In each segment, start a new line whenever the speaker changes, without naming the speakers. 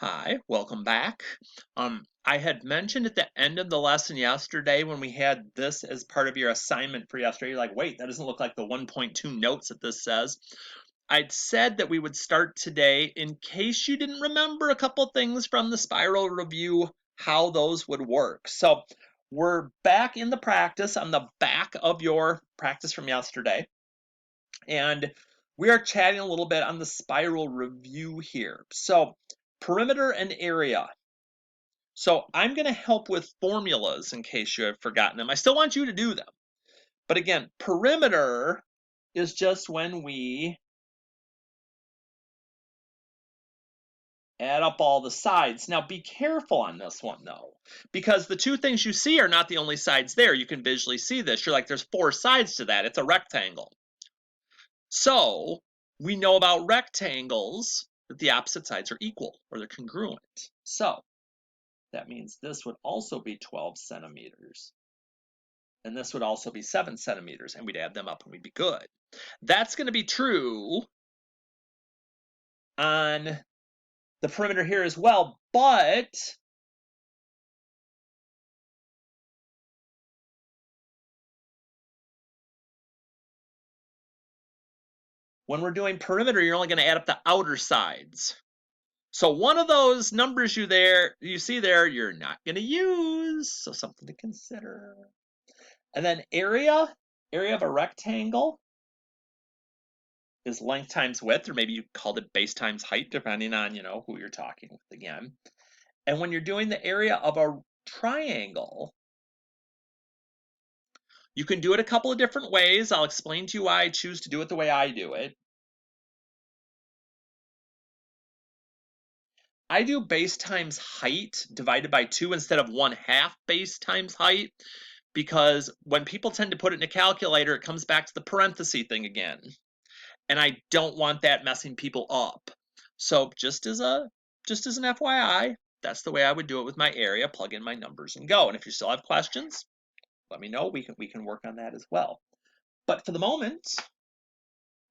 Hi, welcome back. I had mentioned at the end of the lesson yesterday when we had this as part of your assignment for yesterday, you're like, wait, that doesn't look like the 1.2 notes that this says. I'd said that we would start today in case you didn't remember a couple things from the spiral review, how those would work. So we're back in the practice on the back of your practice from yesterday. And we are chatting a little bit on the spiral review here. So perimeter and area. So I'm going to help with formulas in case you have forgotten them. I still want you to do them. But again, perimeter is just when we add up all the sides. Now be careful on this one though, because the two things you see are not the only sides there. You can visually see this. You're like, there's four sides to that. It's a rectangle. So we know about rectangles that the opposite sides are equal or they're congruent. So that means this would also be 12 centimeters. And this would also be 7 centimeters, and we'd add them up and we'd be good. That's going to be true on the perimeter here as well, but when we're doing perimeter, you're only going to add up the outer sides. So one of those numbers you see there, you're not going to use, so something to consider. And then area of a rectangle is length times width, or maybe you called it base times height, depending on, who you're talking with again. And when you're doing the area of a triangle, you can do it a couple of different ways. I'll explain to you why I choose to do it the way I do it. I do base times height divided by 2 instead of 1/2 base times height, because when people tend to put it in a calculator, it comes back to the parenthesis thing again. And I don't want that messing people up. So just as an FYI, that's the way I would do it with my area. Plug in my numbers and go. And if you still have questions, let me know. We can work on that as well. But for the moment,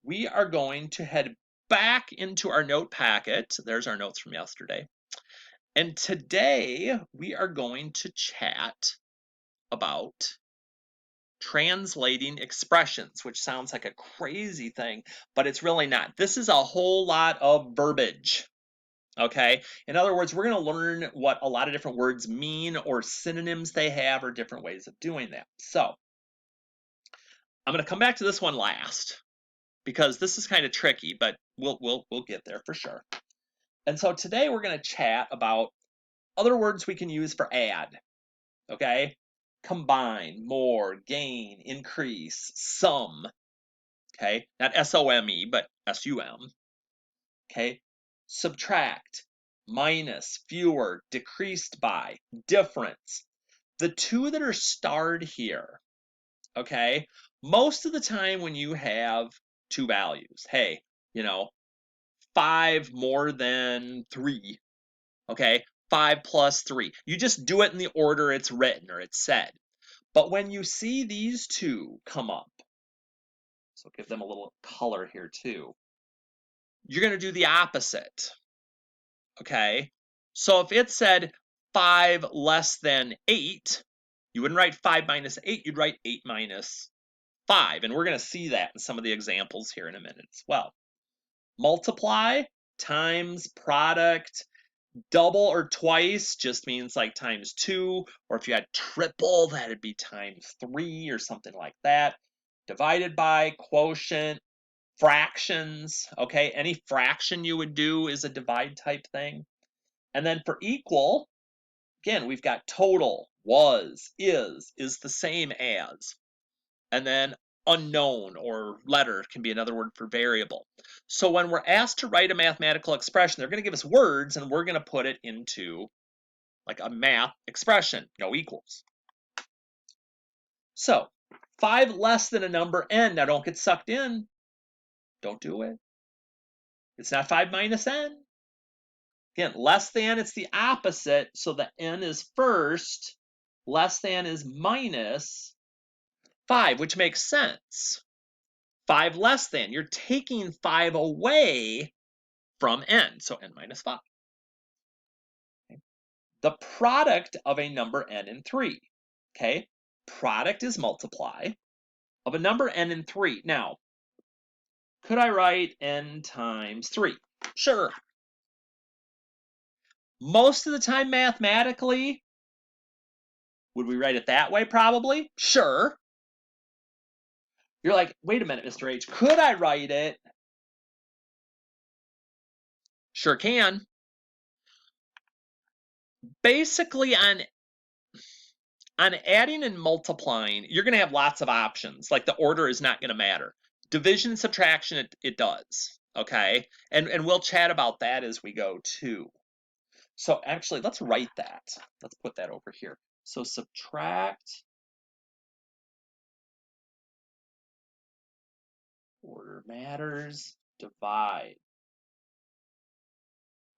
we are going to head back into our note packet. There's our notes from yesterday. And today we are going to chat about translating expressions, which sounds like a crazy thing, but it's really not. This is a whole lot of verbiage. Okay, in other words, we're going to learn what a lot of different words mean or synonyms they have or different ways of doing that. So I'm going to come back to this one last because this is kind of tricky, but we'll get there for sure. And so today we're going to chat about other words we can use for add. Okay, combine, more, gain, increase, sum. Okay, not S-O-M-E, but S-U-M. Okay, subtract, minus, fewer, decreased by, difference. The two that are starred here, okay, most of the time when you have two values, hey, 5 more than 3, okay, 5 plus 3, you just do it in the order it's written or it's said. But when you see these two come up, so give them a little color here too, you're going to do the opposite. Okay, so if it said 5 less than 8, you wouldn't write 5 minus 8, you'd write 8 minus 5. And we're going to see that in some of the examples here in a minute as well. Multiply, times, product, double or twice just means like times 2, or if you had triple, that'd be times 3 or something like that. Divided by, quotient, fractions, okay? Any fraction you would do is a divide type thing. And then for equal, again, we've got total, was, is the same as. And then unknown or letter can be another word for variable. So when we're asked to write a mathematical expression, they're going to give us words and we're going to put it into like a math expression, no equals. So 5 less than a number n, now don't get sucked in. Don't do it. It's not 5 minus n. Again, less than, it's the opposite, so the n is first. Less than is minus 5, which makes sense. 5 less than, you're taking 5 away from n, so n minus 5. the product of a number n and 3. Okay, product is multiply of a number n and 3. Now, could I write n times 3? Sure. Most of the time, mathematically, would we write it that way? Probably. Sure. You're like, wait a minute, Mr. H, could I write it? Sure can. Basically, on adding and multiplying, you're going to have lots of options. Like the order is not going to matter. Division and subtraction, it does. Okay, and we'll chat about that as we go too. So actually, let's write that. Let's put that over here. So subtract, order matters, divide,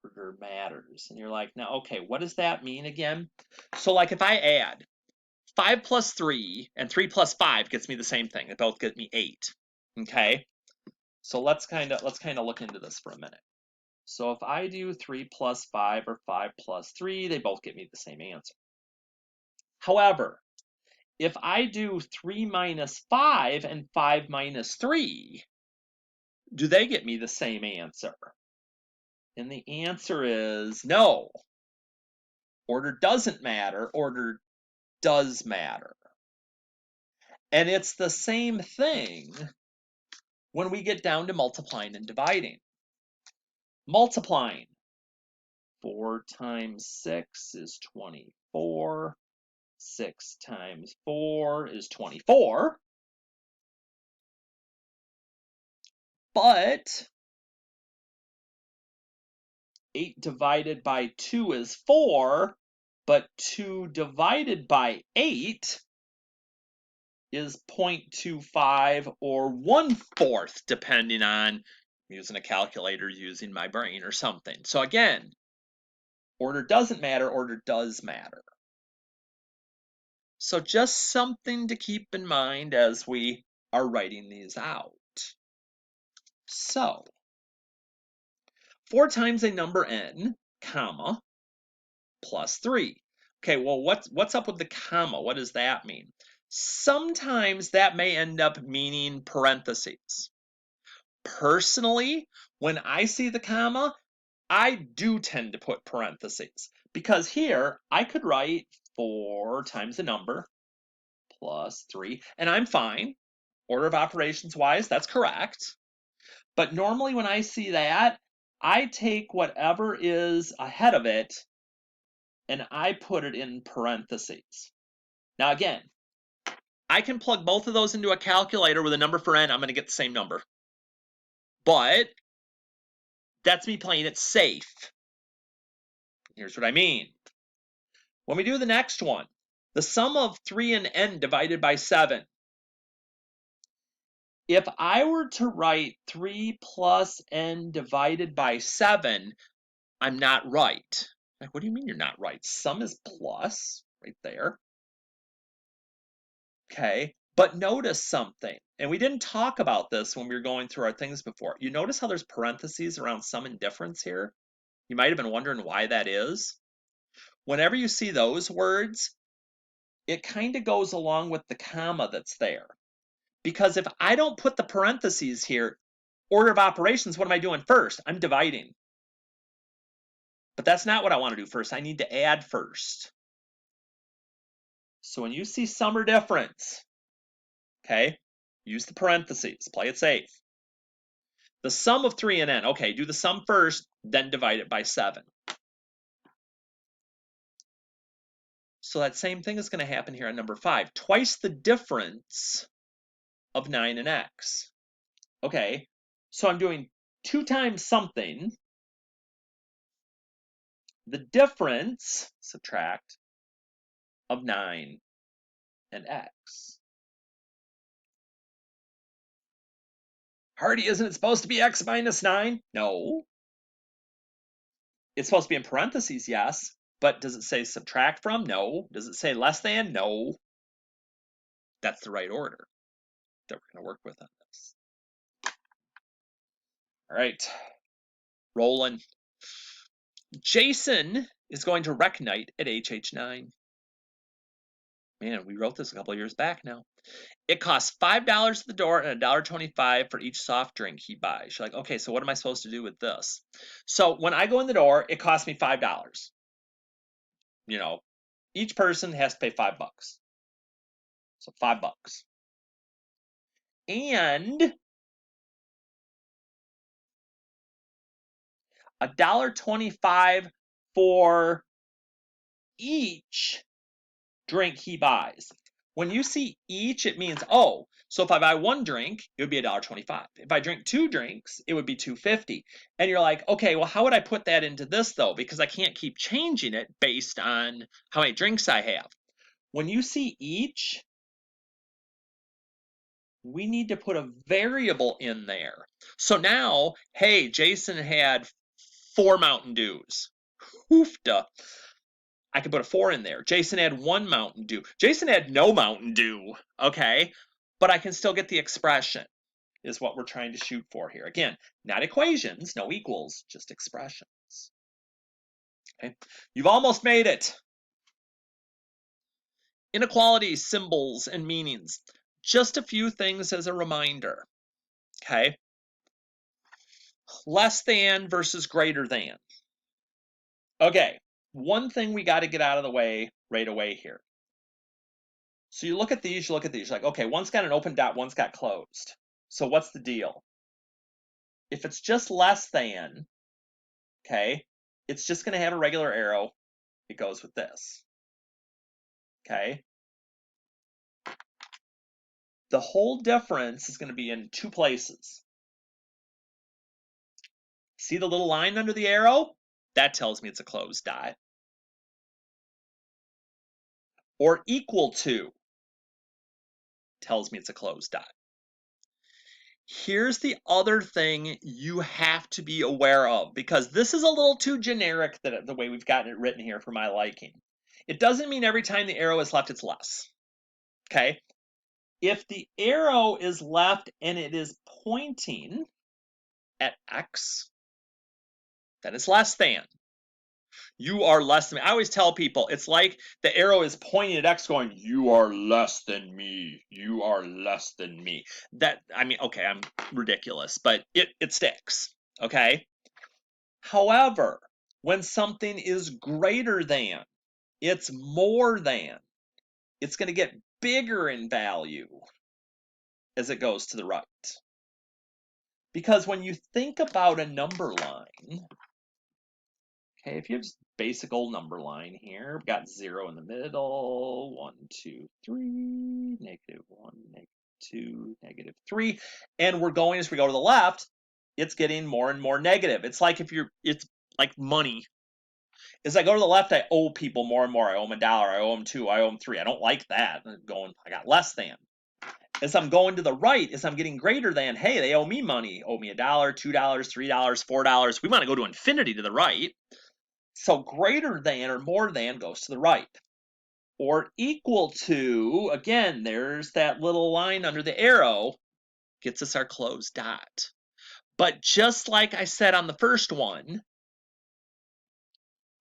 order matters. And you're like, now, okay, what does that mean again? So like if I add 5 plus 3 and 3 plus 5 gets me the same thing. They both get me 8. Okay, so let's kind of look into this for a minute. So if I do 3 plus 5 or 5 plus 3, they both get me the same answer. However, if I do 3 minus 5 and 5 minus 3, do they get me the same answer? And the answer is no. Order doesn't matter, order does matter. And it's the same thing when we get down to multiplying and dividing. Multiplying, 4 times 6 is 24. 6 times 4 is 24. But 8 divided by 2 is 4, but 2 divided by 8 is 0.25 or 1/4, depending on using a calculator, using my brain or something. So again, order doesn't matter, order does matter. So just something to keep in mind as we are writing these out. So 4 times a number n, comma, plus 3. Okay, well, what's up with the comma? What does that mean? Sometimes that may end up meaning parentheses. Personally, when I see the comma, I do tend to put parentheses because here I could write 4 times the number plus 3, and I'm fine. Order of operations wise, that's correct. But normally when I see that, I take whatever is ahead of it and I put it in parentheses. Now again, I can plug both of those into a calculator with a number for n, I'm going to get the same number. But that's me playing it safe. Here's what I mean. When we do the next one, the sum of 3 and n divided by 7. If I were to write 3 plus n divided by 7, I'm not right. Like, what do you mean you're not right? Sum is plus, right there. Okay, but notice something, and we didn't talk about this when we were going through our things before. You notice how there's parentheses around sum and difference here? You might have been wondering why that is. Whenever you see those words, it kind of goes along with the comma that's there. Because if I don't put the parentheses here, order of operations, what am I doing first? I'm dividing. But that's not what I want to do first. I need to add first. So when you see sum or difference, okay, use the parentheses, play it safe. The sum of 3 and n, okay, do the sum first, then divide it by 7. So that same thing is going to happen here on number 5. Twice the difference of 9 and x. Okay, so I'm doing 2 times something. The difference, subtract, of 9 and x. Hardy, isn't it supposed to be x minus 9? No. It's supposed to be in parentheses, yes. But does it say subtract from? No. Does it say less than? No. That's the right order that we're going to work with on this. All right. Rolling. Jason is going to Recnite at HH9. Man, we wrote this a couple of years back now. It costs $5 at the door and $1.25 for each soft drink he buys. You're like, okay, so what am I supposed to do with this? So when I go in the door, it costs me $5. You know, each person has to pay $5. So $5. And $1.25 for each drink he buys. When you see each, it means, oh, so if I buy one drink, it would be $1.25. If I drink two drinks, it would be $2.50. And you're like, okay, well, how would I put that into this though? Because I can't keep changing it based on how many drinks I have. When you see each, we need to put a variable in there. So now, hey, Jason had 4 Mountain Dews. Hoofda. I could put a 4 in there. Jason had 1 Mountain Dew. Jason had no Mountain Dew, okay? But I can still get the expression, is what we're trying to shoot for here. Again, not equations, no equals, just expressions. Okay, you've almost made it. Inequalities, symbols, and meanings. Just a few things as a reminder, okay? Less than versus greater than. Okay, one thing we got to get out of the way right away here. So you look at these, you're like, okay, one's got an open dot, one's got closed. So what's the deal? If it's just less than, okay, it's just going to have a regular arrow. It goes with this, okay? The whole difference is going to be in 2 places. See the little line under the arrow? That tells me it's a closed dot. Or equal to tells me it's a closed dot. Here's the other thing you have to be aware of, because this is a little too generic the way we've gotten it written here for my liking. It doesn't mean every time the arrow is left, it's less. Okay? If the arrow is left and it is pointing at X, then it's less than. You are less than me. I always tell people, it's like the arrow is pointing at X going, you are less than me. You are less than me. That, I mean, okay, I'm ridiculous, but it sticks, okay? However, when something is greater than, it's more than, it's going to get bigger in value as it goes to the right. Because when you think about a number line, okay, if you have just basic old number line here, we've got 0 in the middle, 1, 2, 3, -1, -2, -3, and we're going as we go to the left, it's getting more and more negative. It's like it's like money. As I go to the left, I owe people more and more. I owe them $1, I owe them 2, I owe them 3. I don't like that. I got less than. As I'm going to the right, as I'm getting greater than, hey, they owe me money. Owe me $1, $2, $3, $4. We want to go to infinity to the right. So greater than or more than goes to the right. Or equal to, again, there's that little line under the arrow, gets us our closed dot. But just like I said on the first one,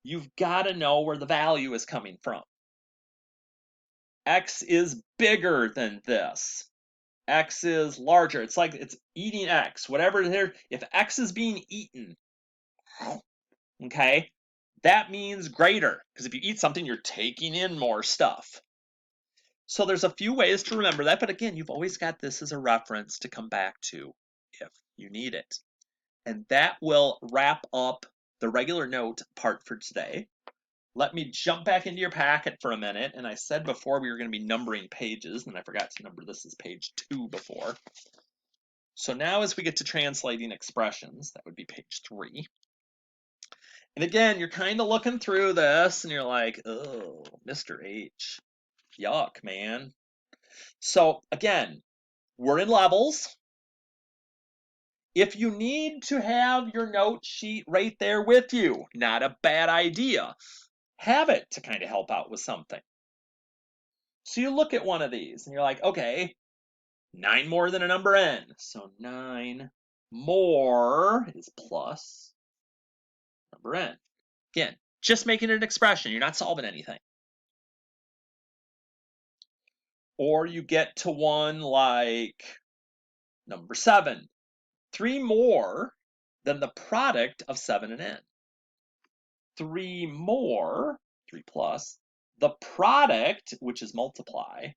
you've got to know where the value is coming from. X is bigger than this. X is larger. It's like it's eating X. Whatever there, if X is being eaten, okay, that means greater. Because if you eat something, you're taking in more stuff. So there's a few ways to remember that, but again, you've always got this as a reference to come back to if you need it. And that will wrap up the regular note part for today. Let me jump back into your packet for a minute. And I said before we were going to be numbering pages, and I forgot to number this as page 2 before. So now as we get to translating expressions, that would be page 3. And again, you're kind of looking through this and you're like, oh, Mr. H, yuck, man. So again, we're in levels. If you need to have your note sheet right there with you, not a bad idea. Have it to kind of help out with something. So you look at one of these and you're like, okay, 9 more than a number n. So 9 more is plus number n. Again, Just making it an expression. You're not solving anything. Or you get to one like number 7. 3 more than the product of 7 and n. 3 more, 3 plus, the product, which is multiply,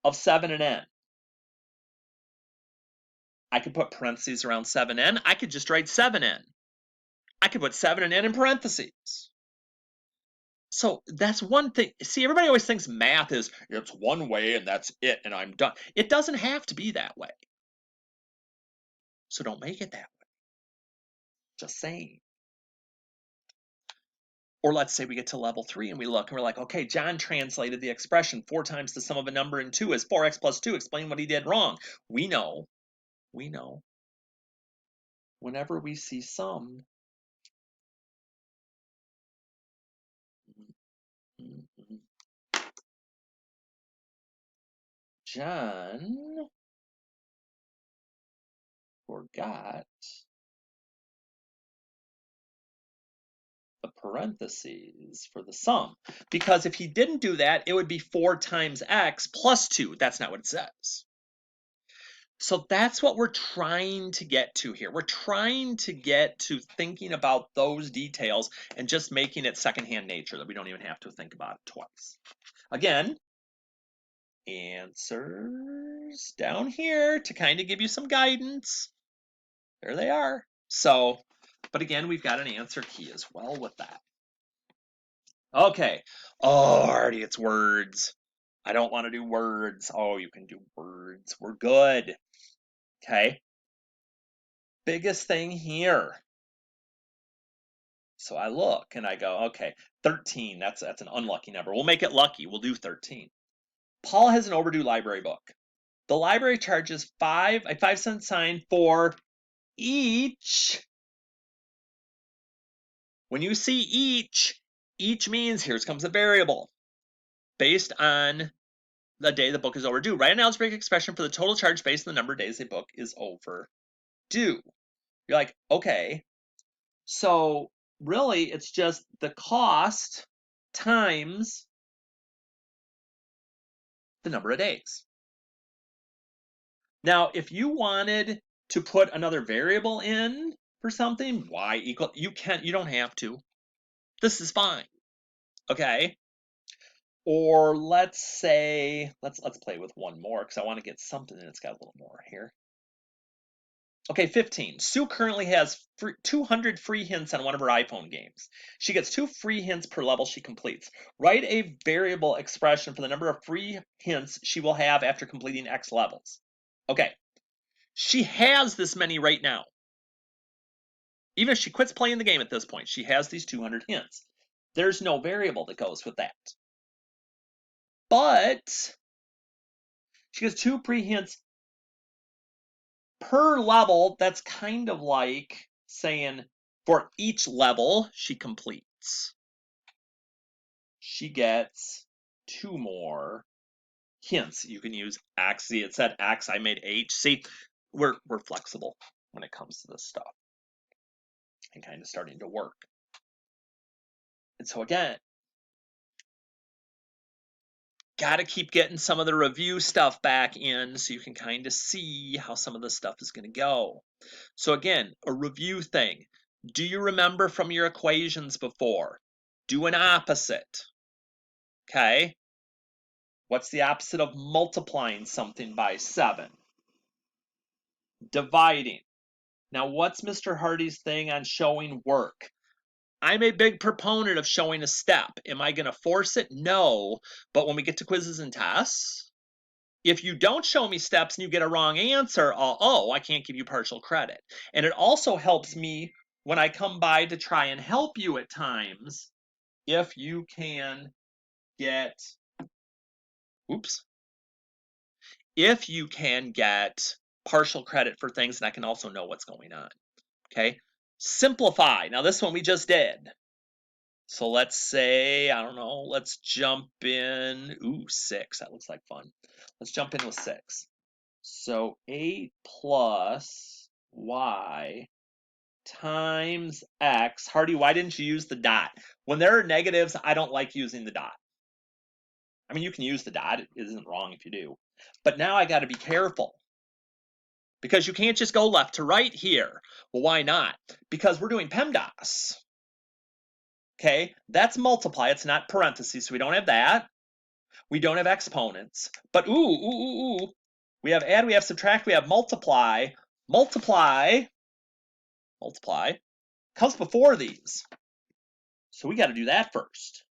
of 7 and n. I could put parentheses around 7n. I could just write 7n. I could put 7 and n in parentheses. So that's one thing. See, everybody always thinks math is, it's one way and that's it and I'm done. It doesn't have to be that way. So don't make it that way. Just saying. Or let's say we get to level 3 and we look and we're like, okay, John translated the expression 4 times the sum of a number and 2 is 4x plus 2. Explain what he did wrong. We know. Whenever we see sum, John forgot the parentheses for the sum. Because if he didn't do that, it would be 4 times x plus 2. That's not what it says. So that's what we're trying to get to here. We're trying to get to thinking about those details and just making it secondhand nature that we don't even have to think about it twice. Again, answers down here to kind of give you some guidance. There they are. So, but again, we've got an answer key as well with that. Okay. Oh, Artie, it's words. I don't want to do words. Oh, you can do words. We're good. Okay. Biggest thing here. So I look and I go, okay, 13. That's an unlucky number. We'll make it lucky. We'll do 13. Paul has an overdue library book. The library charges a 5-cent sign for each. When you see each means here comes a variable based on the day the book is overdue. Write an algebraic expression for the total charge based on the number of days the book is overdue. You're like, okay, so really it's just the cost times the number of days. Now, if you wanted to put another variable in for something, y equal, you don't have to. This is fine, okay? Or let's say, let's play with one more because I want to get something that's got a little more here. Okay, 15. Sue currently has 200 free hints on one of her iPhone games. She gets 2 free hints per level she completes. Write a variable expression for the number of free hints she will have after completing X levels. Okay, she has this many right now. Even if she quits playing the game at this point, she has these 200 hints. There's no variable that goes with that. But she gets 2 free hints per level. That's kind of like saying for each level she completes, she gets 2 more hints. You can use X. See, it said X, I made H. See, we're flexible when it comes to this stuff and kind of starting to work. And so again, got to keep getting some of the review stuff back in so you can kind of see how some of this stuff is going to go. So again, a review thing. Do you remember from your equations before? Do an opposite. Okay? What's the opposite of multiplying something by 7? Dividing. Now, what's Mr. Hardy's thing on showing work? I'm a big proponent of showing a step. Am I going to force it? No. But when we get to quizzes and tests, if you don't show me steps and you get a wrong answer, I can't give you partial credit. And it also helps me when I come by to try and help you at times if you can get, if you can get partial credit for things, and I can also know what's going on. Okay, simplify. Now this one we just did. So let's say, I don't know, let's jump in, 6, that looks like fun. Let's jump in with 6. So 8 plus y times x. Hardy, why didn't you use the dot? When there are negatives, I don't like using the dot. I mean, you can use the dot. It isn't wrong if you do. But now I got to be careful because you can't just go left to right here. Well, why not? Because we're doing PEMDAS. Okay, that's multiply. It's not parentheses, so we don't have that. We don't have exponents. But ooh. We have add, we have subtract, we have multiply. Multiply comes before these. So we got to do that first.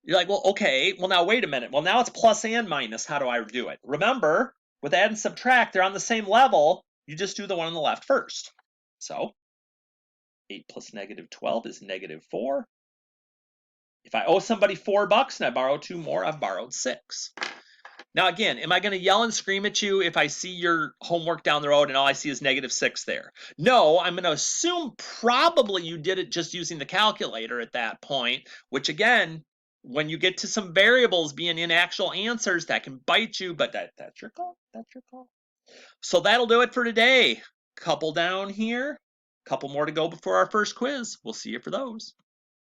You're like, well, okay, well, now wait a minute. Well, now it's plus and minus. How do I do it? Remember, with add and subtract, they're on the same level. You just do the one on the left first. So 8 plus negative 12 is negative 4. If I owe somebody $4 and I borrow 2 more, I've borrowed 6. Now, again, am I going to yell and scream at you if I see your homework down the road and all I see is negative 6 there? No, I'm going to assume probably you did it just using the calculator at that point, which again, when you get to some variables being in actual answers, that can bite you, but that's your call. That's your call. So that'll do it for today. Couple down here, couple more to go before our first quiz. We'll see you for those.